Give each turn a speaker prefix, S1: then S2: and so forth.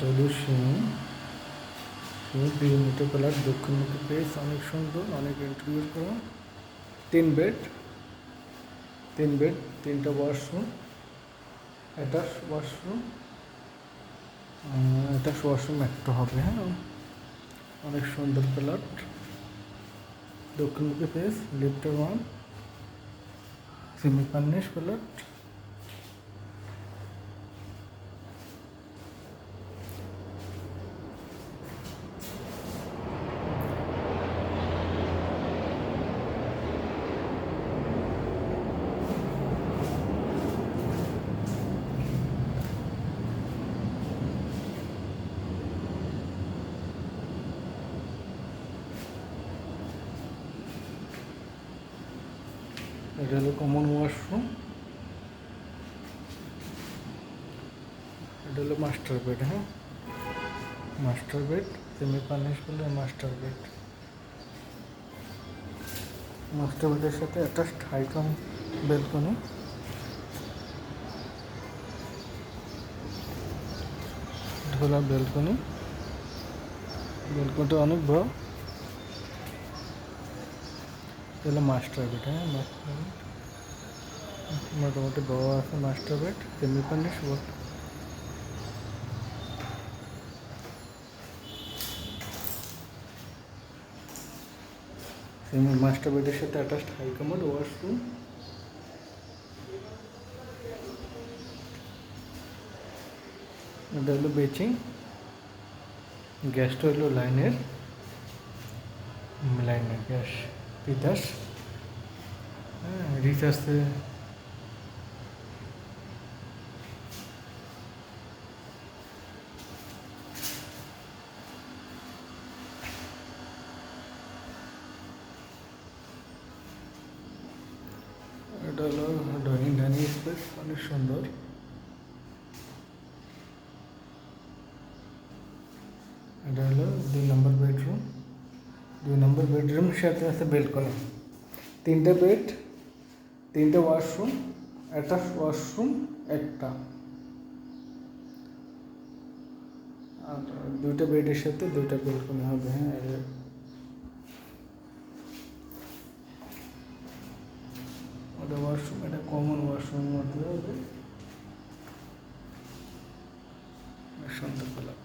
S1: এটা হলো সিঁড়ি পিরিমিটার কালার, দক্ষিণমুখী পেস, অনেক সুন্দর, অনেক ইন্টেরিয়র করা। 3 বেড, 3টা washroom, attach washroom, attach washroom একটা হবে। হ্যাঁ, অনেক সুন্দর কালার, দক্ষিণমুখী পেস, লিফটের 1, সেমি ফার্নিশ কালার। এটা হলো কমন ওয়াশরুম, এটা হলো মাস্টার বেড। হ্যাঁ, মাস্টার বেড, সেমি ফার্নিশ বলে মাস্টার বেড। মাস্টার বেডের সাথে অ্যাটাচড হাইকম বেলকনি। ঢোলা বেলকনি, বেলকনিটা অনেক বড়। এটা মাস্টার বেড। হ্যাঁ, মাস্টার বেড মোটামুটি বড় আছে। Master bed, semi furnish board. Semi master বেডের সাথে অ্যাটাচড হাই কমোড ওয়াশরুম। এটা হলো বেচিং, গ্যাসটা হলো লাইনের গ্যাস, তিতাস। হ্যাঁ, রিচ আছে। এটা হলো ডাইনিং স্পেস, অনেক সুন্দর। এটা হলো 2 নম্বর বেডরুম। 2 নম্বর বেডরুমের সাথে আছে বেলকনি। 3টে বেড, 3টে ওয়াশরুম, অ্যাটাচ ওয়াশরুম একটা। আর 2টা বেডের সাথে 2টা বেলকনি হবে। হ্যাঁ, ওটা ওয়াশরুম, এটা কমন ওয়াশরুমের মধ্যে হবে। সুন্দর কালার।